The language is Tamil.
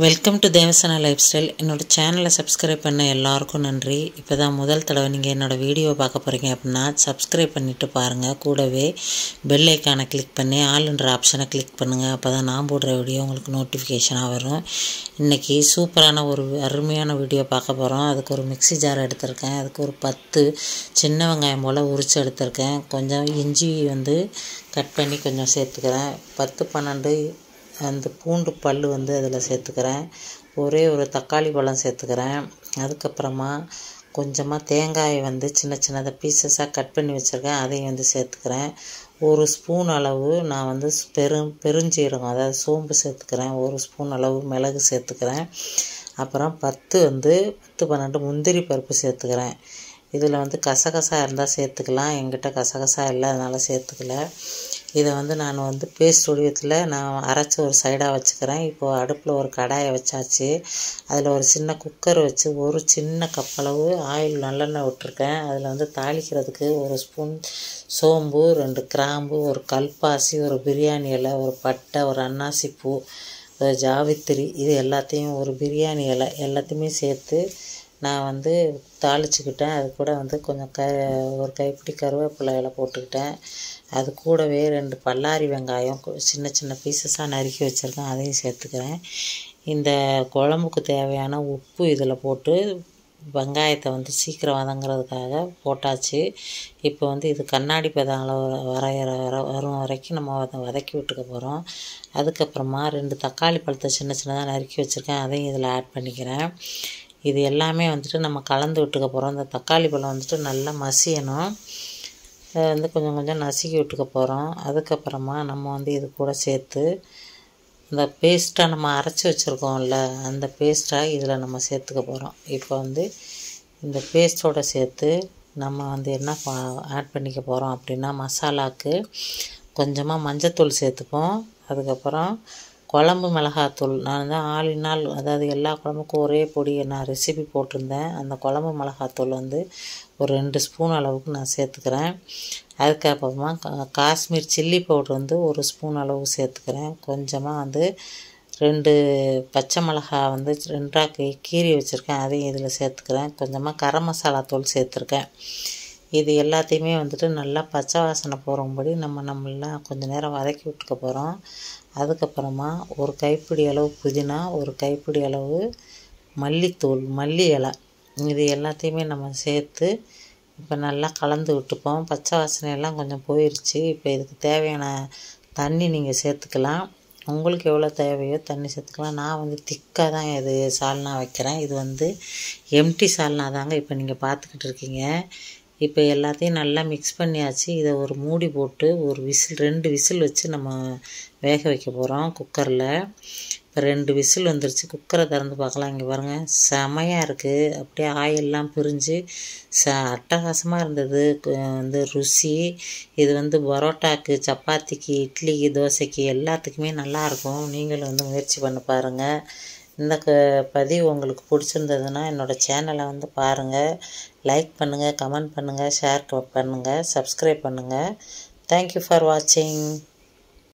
Welcome to Devasana lifestyle. என்னோடய சேனலை சப்ஸ்கிரைப் பண்ண எல்லாருக்கும் நன்றி. இப்போ தான் முதல் தடவை நீங்கள் என்னோடய வீடியோவை பார்க்க போகிறீங்க அப்படின்னா சப்ஸ்கிரைப் பண்ணிவிட்டு பாருங்கள். கூடவே பெல் ஐக்கானை கிளிக் பண்ணி ஆல்ன்ற ஆப்ஷனை கிளிக் பண்ணுங்கள். அப்போ தான் நான் போடுற வீடியோ உங்களுக்கு நோட்டிஃபிகேஷனாக வரும். இன்றைக்கி சூப்பரான ஒரு அருமையான வீடியோ பார்க்க போகிறோம். அதுக்கு ஒரு மிக்ஸி ஜார் எடுத்திருக்கேன். அதுக்கு ஒரு 10 சின்ன வெங்காயம் போல் உரித்து எடுத்திருக்கேன். கொஞ்சம் இஞ்சி கட் பண்ணி கொஞ்சம் சேர்த்துக்கிறேன். 10-12 அந்த பூண்டு பல் அதில் சேர்த்துக்கிறேன். ஒரே ஒரு தக்காளி பழம் சேர்த்துக்கிறேன். அதுக்கப்புறமா கொஞ்சமாக தேங்காயை சின்ன சின்னதாக பீசஸாக கட் பண்ணி வச்சுருக்கேன். அதையும் சேர்த்துக்கிறேன். ஒரு ஸ்பூன் அளவு நான் பெருஞ்சீரகம், அதாவது சோம்பு சேர்த்துக்கிறேன். ஒரு ஸ்பூன் அளவு மிளகு சேர்த்துக்கிறேன். அப்புறம் 10-12 முந்திரி பருப்பு சேர்த்துக்கிறேன். இதில் கசகசா இருந்தால் சேர்த்துக்கலாம். என்கிட்ட கசகசா இல்லை, அதனால் சேர்த்துக்கல. இதை நான் பேஸ்ட் வடிவத்தில் நான் அரைச்சி ஒரு சைடாக வச்சுக்கிறேன். இப்போது அடுப்பில் ஒரு கடாயை வச்சாச்சு. அதில் ஒரு சின்ன குக்கர் வச்சு ஒரு சின்ன கப்பளவு ஆயில் நல்லெண்ணெய் விட்டுருக்கேன். அதில் தாளிக்கிறதுக்கு ஒரு ஸ்பூன் சோம்பு, 2 கிராம்பு, ஒரு கல்பாசி, ஒரு பிரியாணி இலை, ஒரு பட்டை, ஒரு அன்னாசி பூ, ஒரு ஜாவித்திரி, இது எல்லாத்தையும் ஒரு பிரியாணி இலை எல்லாத்தையுமே சேர்த்து நான் தாளிச்சுக்கிட்டேன். அது கூட கொஞ்சம் ஒரு கைப்பிடி கருவேப்பிலை இலை போட்டுக்கிட்டேன். அது கூடவே 2 பல்லாரி வெங்காயம் சின்ன சின்ன பீசஸாக நறுக்கி வச்சுருக்கேன். அதையும் சேர்த்துக்கிறேன். இந்த குழம்புக்கு தேவையான உப்பு இதில் போட்டு வெங்காயத்தை சீக்கிரம் வதங்கிறதுக்காக போட்டாச்சு. இப்போ இது கண்ணாடி பதம் அளவு வரும் வரைக்கும் நம்ம வதக்கி விட்டுக்க போகிறோம். அதுக்கப்புறமா 2 தக்காளி பழத்தை சின்ன சின்னதாக நறுக்கி வச்சுருக்கேன். அதையும் இதில் ஆட் பண்ணிக்கிறேன். இது எல்லாமே நம்ம கலந்து விட்டுக்க போகிறோம். இந்த தக்காளி பழம் நல்லா மசியணும். கொஞ்சம் கொஞ்சம் நசுக்கி விட்டுக்க போகிறோம். அதுக்கப்புறமா நம்ம இது கூட சேர்த்து இந்த பேஸ்ட்டாக நம்ம அரைச்சி வச்சுருக்கோம்ல, அந்த பேஸ்ட்டாக இதில் நம்ம சேர்த்துக்க போகிறோம். இப்போ இந்த பேஸ்ட்டோடு சேர்த்து நம்ம என்ன ஆட் பண்ணிக்க போகிறோம் அப்படின்னா, மசாலாவுக்கு கொஞ்சமாக மஞ்சத்தூள் சேர்த்துப்போம். அதுக்கப்புறம் குழம்பு மிளகாத்தூள், நான் ஆல் இன் ஆல், அதாவது எல்லா குழம்புக்கும் ஒரே பொடியை நான் ரெசிபி போட்டிருந்தேன். அந்த குழம்பு மிளகாத்தூள் ஒரு 2 ஸ்பூன் அளவுக்கு நான் சேர்த்துக்கிறேன். அதுக்கப்புறமா காஷ்மீர் சில்லி பவுட்ரு ஒரு ஸ்பூன் அளவு சேர்த்துக்கிறேன். கொஞ்சமாக 2 பச்சை மிளகா 2ஆக கீறி வச்சுருக்கேன். அதையும் இதில் சேர்த்துக்கிறேன். கொஞ்சமாக கரம் மசாலா தூள் சேர்த்துருக்கேன். இது எல்லாத்தையுமே நல்லா பச்சை வாசனை போகும்படி நம்மளாம் கொஞ்சம் நேரம் வதக்கி விட்டுக்க போகிறோம். அதுக்கப்புறமா ஒரு கைப்பிடி அளவு புதினா, ஒரு கைப்பிடி அளவு மல்லித்தூள், மல்லி இலை, இது எல்லாத்தையுமே நம்ம சேர்த்து இப்போ நல்லா கலந்து விட்டுப்போம். பச்சை வாசனையெல்லாம் கொஞ்சம் போயிடுச்சு. இப்போ இதுக்கு தேவையான தண்ணி நீங்கள் சேர்த்துக்கலாம். உங்களுக்கு எவ்வளோ தேவையோ தண்ணி சேர்த்துக்கலாம். நான் திக்காக தான் இது சால்னா வைக்கிறேன். இது எம்டி சால்னா தாங்க இப்போ நீங்கள் பார்த்துக்கிட்டு இருக்கீங்க. இப்போ எல்லாத்தையும் நல்லா மிக்ஸ் பண்ணியாச்சு. இதை ஒரு மூடி போட்டு ஒரு 2 விசில் வச்சு நம்ம வேக வைக்க போகிறோம் குக்கரில். இப்போ 2 விசில் வந்துருச்சு. குக்கரை திறந்து பார்க்கலாம். இங்கே பாருங்கள், செமையாக இருக்குது. அப்படியே ஆயிலெலாம் பிரிஞ்சு அட்டகாசமாக இருந்தது ருசி. இது பரோட்டாக்கு, சப்பாத்திக்கு, இட்லிக்கு, தோசைக்கு எல்லாத்துக்குமே நல்லாயிருக்கும். நீங்களும் முயற்சி பண்ணி பாருங்கள். இந்த பதிவு உங்களுக்கு பிடிச்சிருந்ததுன்னா என்னோடய சேனலை பாருங்கள், லைக் பண்ணுங்கள், கமெண்ட் பண்ணுங்கள், ஷேர் பண்ணுங்கள், சப்ஸ்கிரைப் பண்ணுங்கள். தேங்க்யூ ஃபார் வாட்சிங்.